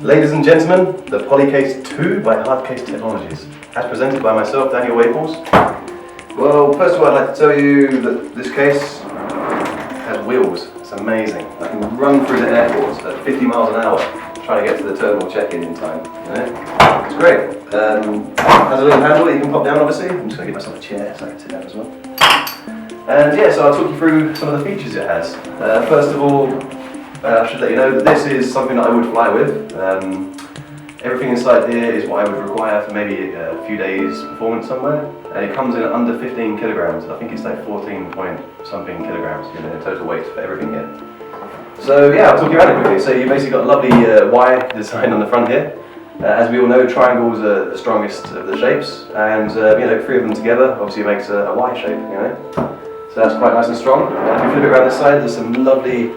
Ladies and gentlemen, the Polycase 2 by Hardcase Technologies, as presented by myself, Daniel Waples. Well, first of all, I'd like to tell you that this case has wheels. It's amazing. I can run through the airport at 50 miles an hour trying to get to the terminal check-in in time. You know? It's great. Has a little handle that you can pop down, obviously. I'm just going to get myself a chair so I can sit down as well. And yeah, so I'll talk you through some of the features it has. First of all, I should let you know that this is something that I would fly with. Everything inside here is what I would require for maybe a few days performance somewhere. And it comes in at under 15 kilograms. I think it's like 14 point something kilograms, you know, total weight for everything here. So yeah, I'll talk you around it quickly. So you basically got a lovely Y design on the front here. As we all know, triangles are the strongest of the shapes, and you know, three of them together obviously makes a Y shape, you know. So that's quite nice and strong. If you flip it around this side, there's some lovely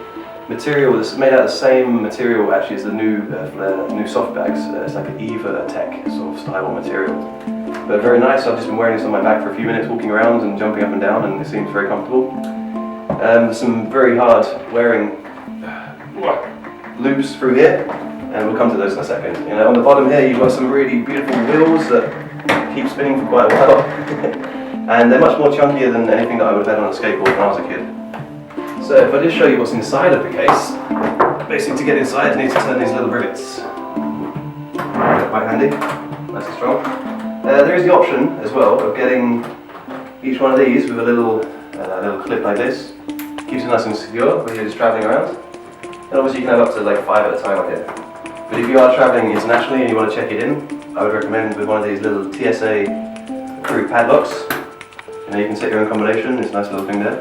material that's made out of the same material actually as the new soft bags. It's like an Eva Tech sort of style material. But very nice. I've just been wearing this on my back for a few minutes, walking around and jumping up and down, and it seems very comfortable. There's some very hard wearing loops through here, and we'll come to those in a second. You know, on the bottom here you've got some really beautiful wheels that keep spinning for quite a while. And they're much more chunkier than anything that I would have had on a skateboard when I was a kid. So if I just show you what's inside of the case, basically to get inside you need to turn these little rivets. Quite handy, nice and strong. There is the option as well of getting each one of these with a little clip like this. Keeps it nice and secure when you're just travelling around. And obviously you can have up to like 5 at a time on here. But if you are travelling internationally and you want to check it in, I would recommend with one of these little TSA approved padlocks. You know, you can set your own combination, it's a nice little thing there.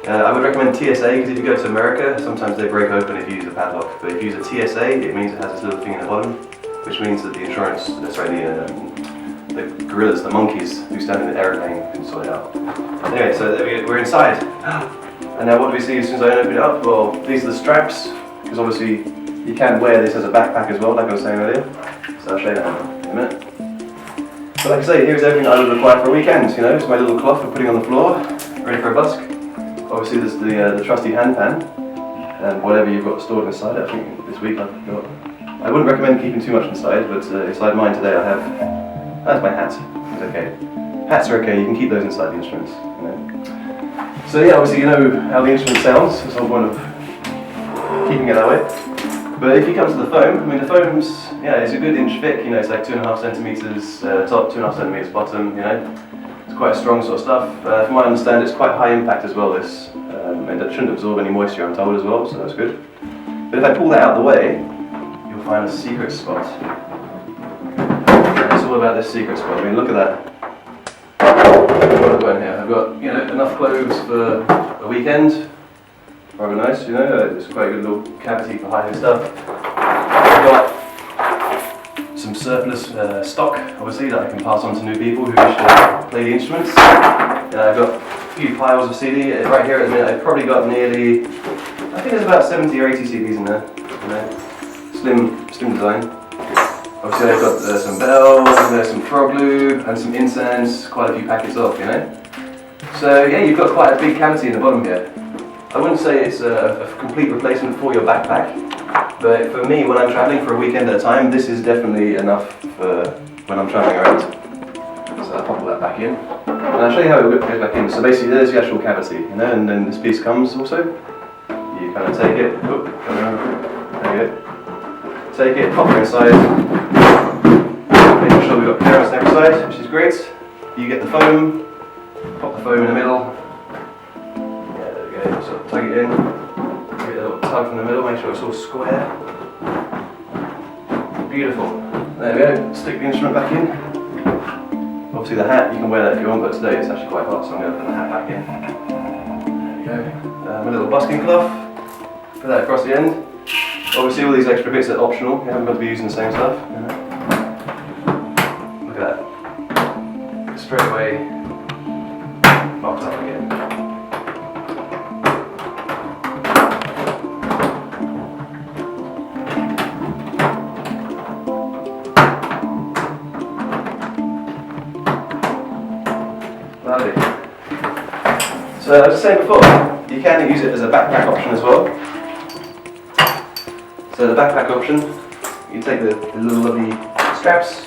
I would recommend TSA because if you go to America, sometimes they break open if you use a padlock. But if you use a TSA, it means it has this little thing in the bottom, which means that the insurance, the gorillas, the monkeys who stand in the aeroplane can sort it out. Anyway, so we're inside. And now what do we see as soon as I open it up? Well, these are the straps, because obviously you can wear this as a backpack as well, like I was saying earlier. So I'll show you that in a minute. But like I say, here's everything I would require for a weekend. You know, it's my little cloth for putting on the floor, ready for a busk. Obviously there's the trusty hand pan, and whatever you've got stored inside it. I think this week I've got... I wouldn't recommend keeping too much inside, but inside mine today I have... That's my hat. It's okay. Hats are okay, you can keep those inside the instruments. You know. So yeah, obviously you know how the instrument sounds, it's all point of keeping it that way. But if you come to the foam, I mean the foam's, yeah, it's a good inch thick, you know, it's like 2.5 centimeters top, 2.5 centimeters bottom, you know. It's quite strong sort of stuff. From what I understand, it's quite high impact as well, this, and it shouldn't absorb any moisture, I'm told, as well, so that's good. But if I pull that out of the way, you'll find a secret spot. And it's all about this secret spot. I mean, look at that. What I've got in here, I've got, you know, enough clothes for a weekend. Rather nice, you know, it's quite a good little cavity for hiding stuff. I've got some surplus stock, obviously, that I can pass on to new people who wish to play the instruments. I've got a few piles of CD right here at the minute. I've probably got nearly, I think there's about 70 or 80 CDs in there. You know, slim design. Obviously I've got some bells, there's some frog glue, and some incense, quite a few packets off, you know. So yeah, you've got quite a big cavity in the bottom here. I wouldn't say it's a complete replacement for your backpack, but for me, when I'm traveling for a weekend at a time, this is definitely enough for when I'm traveling around. So I'll pop all that back in, and I'll show you how it goes back in. So basically, there's the actual cavity, you know, and then this piece comes also. You kind of take it, there you go. Take it, pop it inside, making sure we've got clearance on every side, which is great. You get the foam, pop the foam in the middle. So tug it in, give it a little tug from the middle, make sure it's all square. Beautiful. There we go, stick the instrument back in. Obviously the hat, you can wear that if you want, but today it's actually quite hot, so I'm going to put the hat back in. There we go. My little busking cloth, put that across the end. Obviously all these extra bits are optional, you haven't got to be using the same stuff. You know. Look at that. Straight away, box up again. Lovely. So as I was saying before, you can use it as a backpack option as well. So the backpack option, you take the little lovely straps,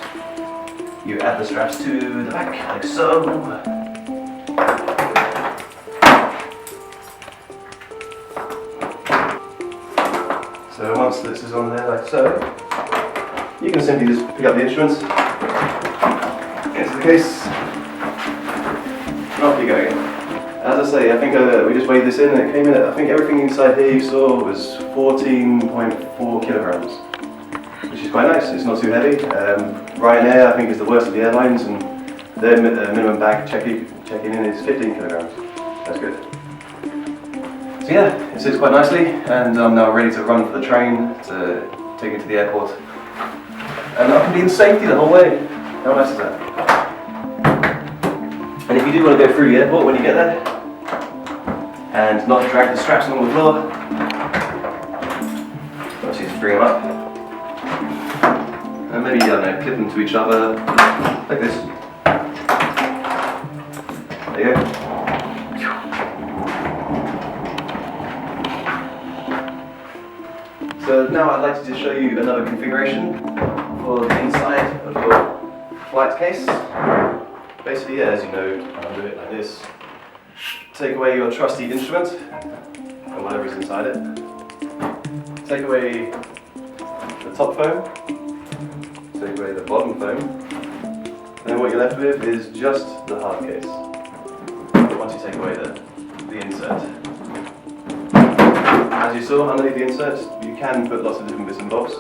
you add the straps to the back, like so. So once this is on there, like so, you can simply just pick up the instruments, into the case, and off you go again. As I say, I think we just weighed this in and it came in at, I think everything inside here you saw was 14.4 kilograms, which is quite nice. It's not too heavy. Ryanair, I think, is the worst of the airlines, and their minimum bag checking in is 15 kilograms. That's good. So yeah, it sits quite nicely, and I'm now ready to run for the train to take it to the airport. And I can be in safety the whole way. How nice is that? And if you do want to go through the airport when you get there, and not drag the straps along the floor, obviously just bring them up, and maybe, I don't know, clip them to each other, like this. There you go. So now I'd like to just show you another configuration for the inside of your flight case. Basically, yeah, as you know, I'll do it like this. Take away your trusty instrument, and whatever is inside it. Take away the top foam. Take away the bottom foam. And then what you're left with is just the hard case. Once you take away the insert. As you saw, underneath the insert, you can put lots of different bits and bobs.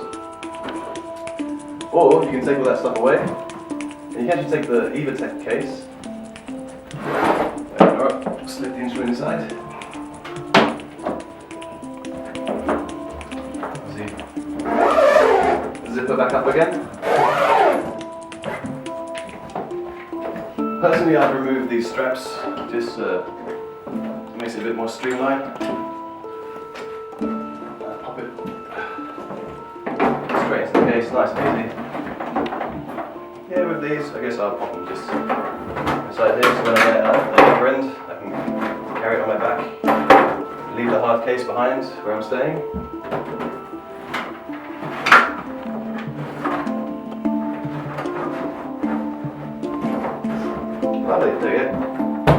Or you can take all that stuff away. And you can actually take the Evertech case, open her up, slip the instrument inside. See, zip it back up again. Personally, I've removed these straps, just makes it a bit more streamlined. Pop it straight into the case, nice and easy. Yeah, with these, I guess I'll pop them just inside here, so when I get out the other end, I can carry it on my back, leave the hard case behind where I'm staying. Lovely, there you go.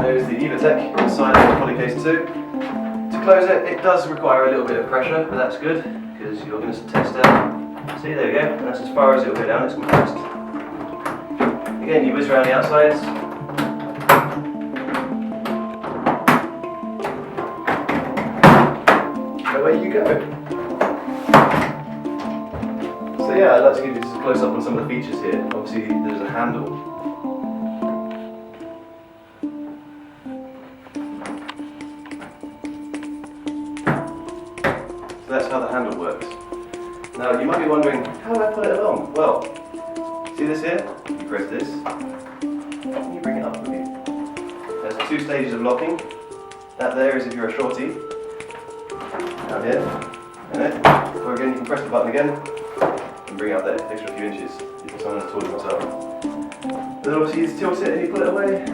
There's the Evertech inside of the Polycase 2. To close it, it does require a little bit of pressure, but that's good, because you're going to test out. See, there you go, and that's as far as it will go down, it's compressed. Again, you whiz around the outsides. Away you go. So yeah, I'd like to give you just a close up on some of the features here. Obviously, there's a handle. So that's how the handle works. Now, you might be wondering, how do I put it along? Well, see this here? You press this, and you bring it up with you. There's 2 stages of locking. That there is if you're a shorty. Down here, and then, or again, you can press the button again, and bring out that extra few inches. You can someone that's taller than myself. Then obviously you just tilt it and you pull it away.